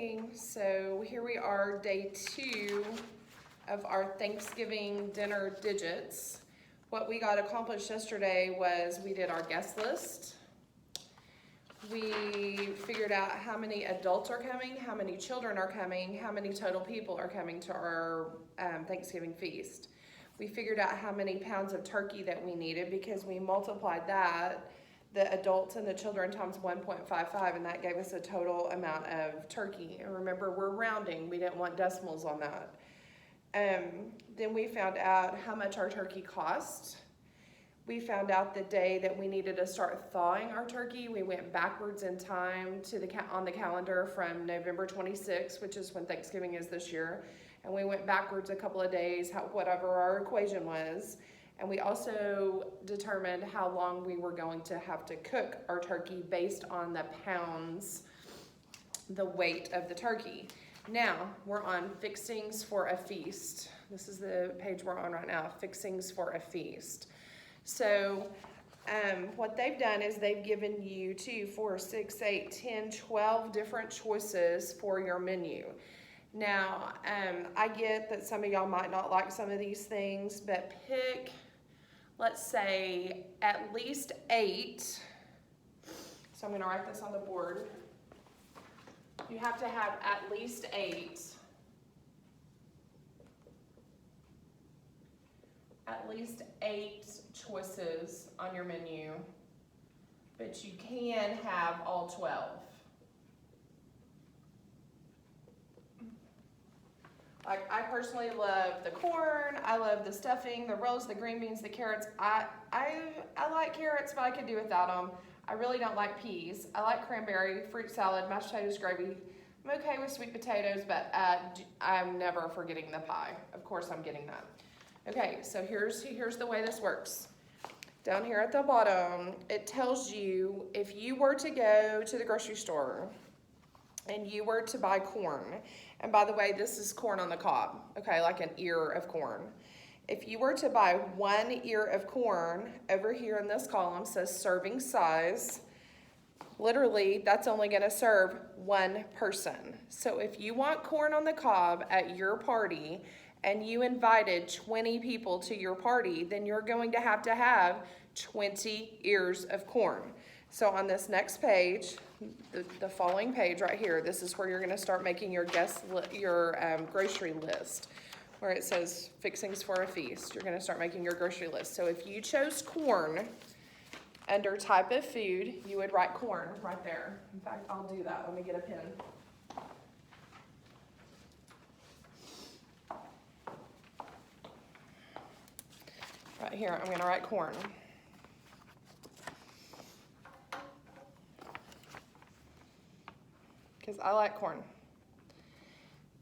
morning. So here we are, day 2 of our Thanksgiving dinner digits. What we got accomplished yesterday was we did our guest list. We figured out how many adults are coming, how many children are coming, how many total people are coming to our Thanksgiving feast. We figured out how many pounds of turkey that we needed because we multiplied that, the adults and the children, times 1.55, and that gave us a total amount of turkey. And remember, we're rounding. We didn't want decimals on that. Then we found out how much our turkey cost. We found out the day that we needed to start thawing our turkey. We went backwards in time to on the calendar from November 26th, which is when Thanksgiving is this year. And we went backwards a couple of days, whatever our equation was. And we also determined how long we were going to have to cook our turkey based on the pounds, the weight of the turkey. Now, we're on Fixings for a Feast. This is the page we're on right now, Fixings for a Feast. So what they've done is they've given you 2, 4, 6, 8, 10, 12 different choices for your menu. Now, I get that some of y'all might not like some of these things, but pick, let's say, at least 8. So I'm going to write this on the board. You have to have at least 8. At least 8 choices on your menu, but you can have all 12. Like, I personally love the corn, I love the stuffing, the rolls, the green beans, the carrots. I like carrots, but I could do without them. I really don't like peas. I like cranberry, fruit salad, mashed potatoes, gravy. I'm okay with sweet potatoes, but I'm never forgetting the pie. Of course I'm getting that. Okay, so here's the way this works. Down here at the bottom, it tells you if you were to go to the grocery store and you were to buy corn, and by the way, this is corn on the cob, okay, like an ear of corn. If you were to buy 1 ear of corn, over here in this column says serving size. Literally, that's only going to serve 1 person. So if you want corn on the cob at your party and you invited 20 people to your party, then you're going to have 20 ears of corn. So on this next page, the following page right here, this is where you're going to start making your grocery list, where it says Fixings for a Feast. You're going to start making your grocery list. So if you chose corn, under type of food, you would write corn right there. In fact, I'll do that. Let me get a pen. Right here, I'm going to write corn. Because I like corn.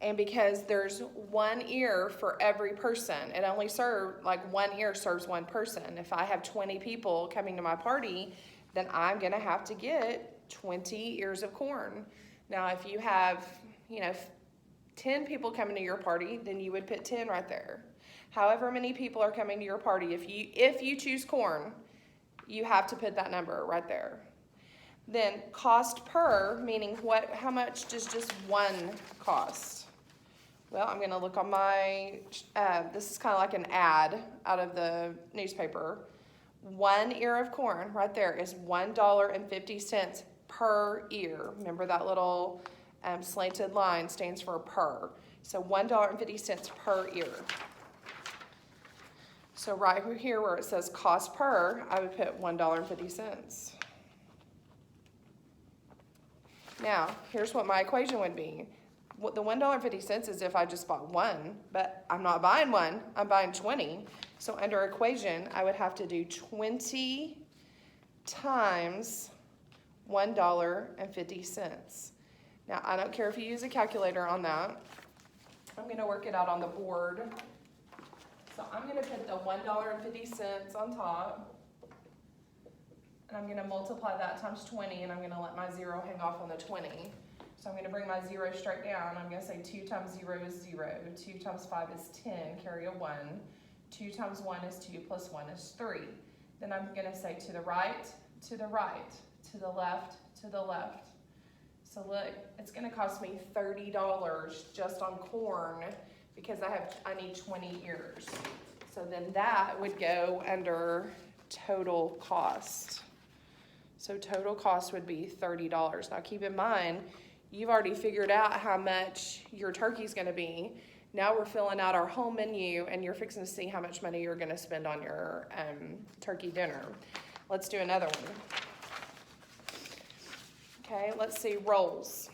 And because there's 1 ear for every person. It only serves, like 1 ear serves 1 person. If I have 20 people coming to my party, then I'm going to have to get 20 ears of corn. Now, if you have, 10 people coming to your party, then you would put 10 right there. However many people are coming to your party, if you choose corn, you have to put that number right there. Then cost per, meaning how much does just 1 cost? Well, I'm going to look on my, this is kind of like an ad out of the newspaper. 1 ear of corn right there is $1.50 per ear. Remember that little slanted line stands for per. So $1.50 per ear. So right here where it says cost per, I would put $1.50. Now, here's what my equation would be. The $1.50 is if I just bought 1, but I'm not buying 1, I'm buying 20. So under equation, I would have to do 20 times $1.50. Now, I don't care if you use a calculator on that. I'm going to work it out on the board. So I'm going to put the $1.50 on top, and I'm going to multiply that times 20, and I'm going to let my 0 hang off on the 20. So I'm going to bring my 0 straight down. I'm going to say 2 times 0 is 0, 2 times 5 is 10, carry a 1, 2 times 1 is 2, plus 1 is 3. Then I'm going to say to the right, to the right, to the left, to the left. So look, it's gonna cost me $30 just on corn because I need 20 ears. So then that would go under total cost. So total cost would be $30. Now keep in mind, you've already figured out how much your turkey's gonna be. Now we're filling out our whole menu and you're fixing to see how much money you're gonna spend on your turkey dinner. Let's do another one. Okay, let's see, rolls.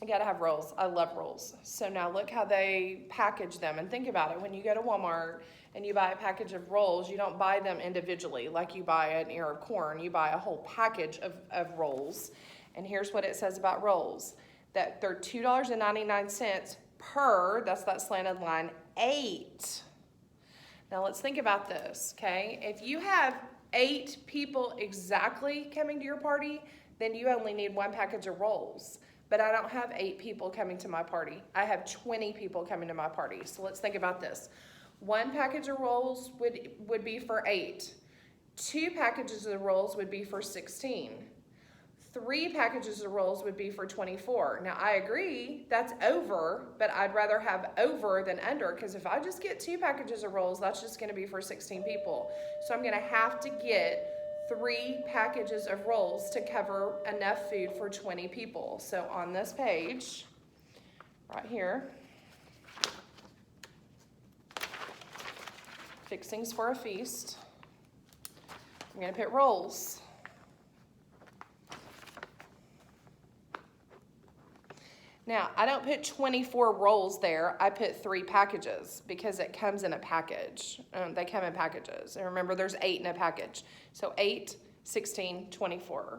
You gotta have rolls. I love rolls. So now look how they package them, and think about it. When you go to Walmart and you buy a package of rolls, you don't buy them individually like you buy an ear of corn. You buy a whole package of rolls. And here's what it says about rolls, that they're $2.99 per, that's that slanted line, 8. Now let's think about this, okay? If you have 8 people exactly coming to your party, then you only need 1 package of rolls. But I don't have 8 people coming to my party. I have 20 people coming to my party. So let's think about this. 1 package of rolls would be for 8. 2 packages of rolls would be for 16. 3 packages of rolls would be for 24. Now I agree, that's over, but I'd rather have over than under, because if I just get 2 packages of rolls, that's just gonna be for 16 people. So I'm gonna have to get 3 packages of rolls to cover enough food for 20 people. So on this page, right here, fixings for a feast, I'm gonna put rolls. Now, I don't put 24 rolls there, I put 3 packages because it comes in a package. They come in packages. And remember, there's 8 in a package. So 8, 16, 24.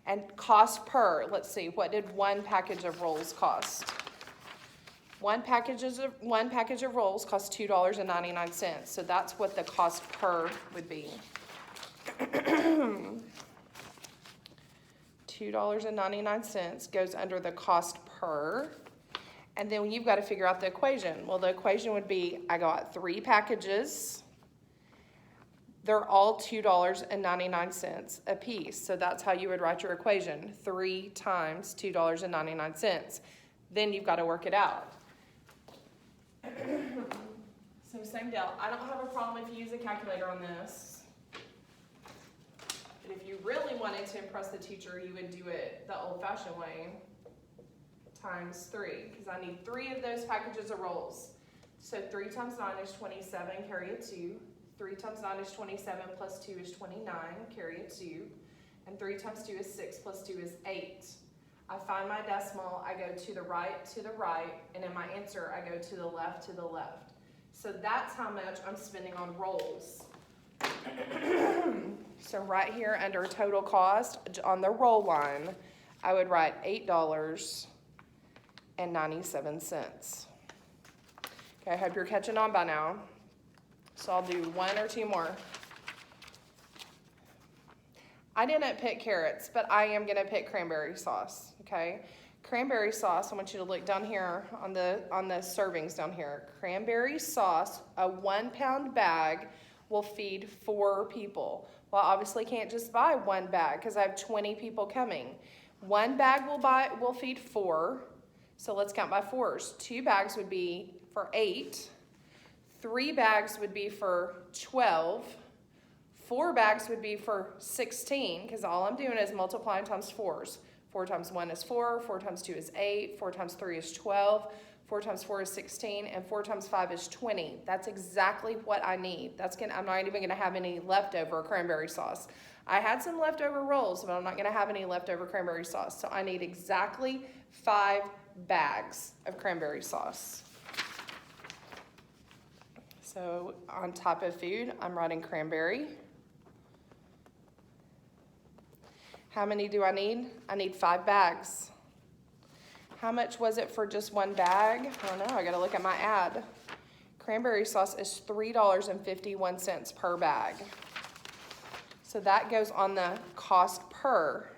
And cost per, let's see, what did 1 package of rolls cost? One package of rolls costs $2.99. So that's what the cost per would be. $2.99 goes under the cost per, and then you've got to figure out the equation. Well, the equation would be, I got 3 packages, they're all $2.99 a piece, so that's how you would write your equation, 3 times $2.99. Then you've got to work it out. So same deal, I don't have a problem if you use a calculator on this. But if you really wanted to impress the teacher, you would do it the old-fashioned way, times 3, because I need 3 of those packages of rolls. So 3 times 9 is 27, carry a 2. 3 times 9 is 27, plus 2 is 29, carry a 2. And 3 times 2 is 6, plus 2 is 8. I find my decimal, I go to the right, and in my answer, I go to the left. So that's how much I'm spending on rolls. So right here under total cost, on the roll line, I would write $8.97. Okay, I hope you're catching on by now. So I'll do 1 or 2 more. I didn't pick carrots, but I am gonna pick cranberry sauce, okay? Cranberry sauce, I want you to look down here on the servings down here. Cranberry sauce, a 1-pound bag, will feed 4 people. Well, I obviously can't just buy 1 bag because I have 20 people coming. 1 bag will feed 4, so let's count by 4s. 2 bags would be for 8. 3 bags would be for 12. 4 bags would be for 16, because all I'm doing is multiplying times 4s. 4 times 1 is 4, 4 times 2 is 8, 4 times 3 is 12, 4 times 4 is 16, and 4 times 5 is 20. That's exactly what I need. I'm not even gonna have any leftover cranberry sauce. I had some leftover rolls, but I'm not gonna have any leftover cranberry sauce. So I need exactly 5 bags of cranberry sauce. So on top of food, I'm writing cranberry. How many do I need? I need 5 bags. How much was it for just 1 bag? I don't know, I gotta look at my ad. Cranberry sauce is $3.51 per bag. So that goes on the cost per,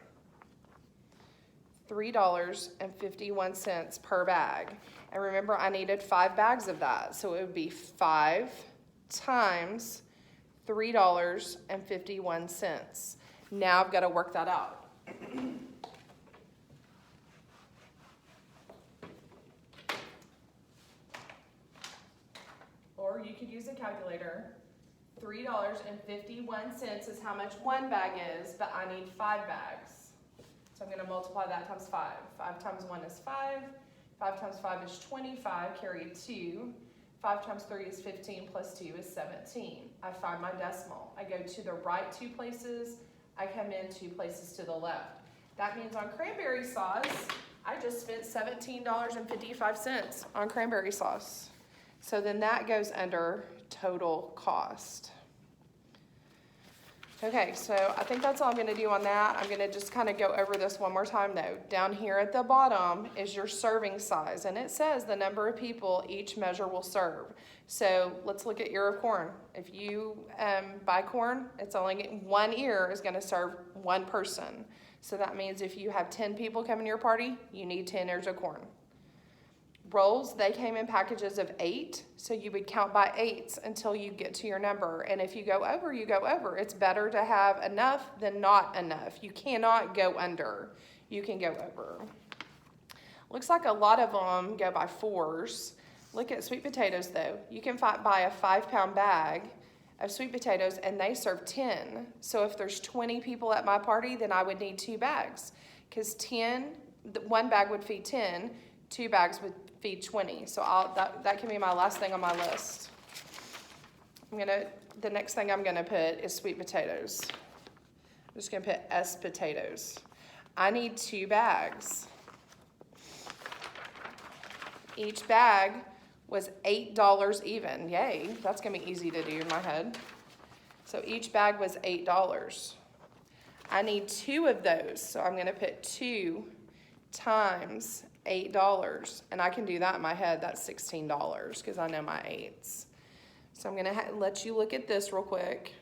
$3.51 per bag. And remember, I needed 5 bags of that. So it would be 5 times $3.51. Now I've got to work that out. could use a calculator. $3.51 is how much one bag is, but I need 5 bags. So I'm going to multiply that times 5. 5 times 1 is 5. 5 times 5 is 25, carry 2. 5 times 3 is 15, plus 2 is 17. I find my decimal. I go to the right 2 places. I come in 2 places to the left. That means on cranberry sauce, I just spent $17.55 on cranberry sauce. So then that goes under total cost. Okay, so I think that's all I'm going to do on that. I'm going to just kind of go over this one more time though. Down here at the bottom is your serving size, and it says the number of people each measure will serve. So let's look at ear of corn. If you buy corn, it's only 1 ear is going to serve 1 person. So that means if you have 10 people coming to your party, you need 10 ears of corn. Rolls, they came in packages of 8, so you would count by 8s until you get to your number. And if you go over, you go over. It's better to have enough than not enough. You cannot go under. You can go over. Looks like a lot of them go by 4s. Look at sweet potatoes though. You can buy a 5-pound bag of sweet potatoes and they serve 10. So if there's 20 people at my party, then I would need 2 bags. Because 1 bag would feed 10, 2 bags would feed 20. So that can be my last thing on my list. The next thing I'm gonna put is sweet potatoes. I'm just gonna put S potatoes. I need 2 bags. Each bag was $8 even. Yay, that's gonna be easy to do in my head. So each bag was $8. I need 2 of those, so I'm gonna put 2 times $8, and I can do that in my head. That's $16 because I know my 8s. So I'm gonna let you look at this real quick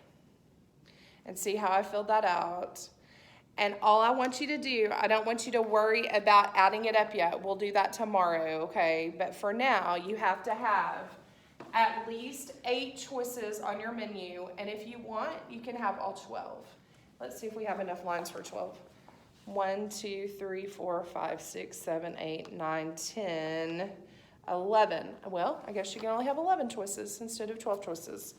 and see how I filled that out. And all I want you to do, I don't want you to worry about adding it up yet. We'll do that tomorrow, okay? But for now, you have to have at least 8 choices on your menu, and if you want, you can have all 12. Let's see if we have enough lines for 12. 1, 2, 3, 4, 5, 6, 7, 8, 9, 10, 11. Well, I guess you can only have 11 choices instead of 12 choices.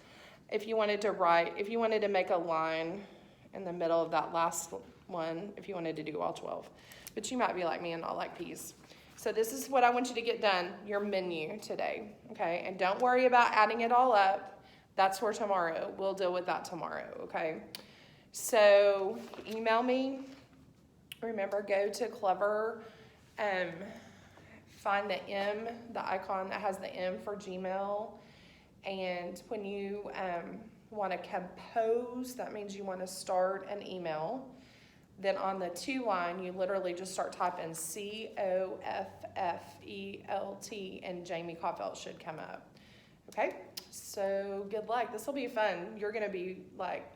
If you wanted to make a line in the middle of that last one, if you wanted to do all 12. But you might be like me and not like peas. So this is what I want you to get done, your menu today, okay? And don't worry about adding it all up. That's for tomorrow. We'll deal with that tomorrow, okay? So email me. Remember, go to Clever, find the M, the icon that has the M for Gmail, and when you want to compose, that means you want to start an email. Then on the to line, you literally just start typing COFFELT, and Jamie Coffelt should come up. Okay, so good luck. This will be fun. You're going to be like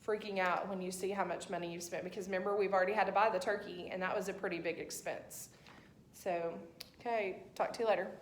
freaking out when you see how much money you've spent, because remember, we've already had to buy the turkey, and that was a pretty big expense. So, okay, talk to you later.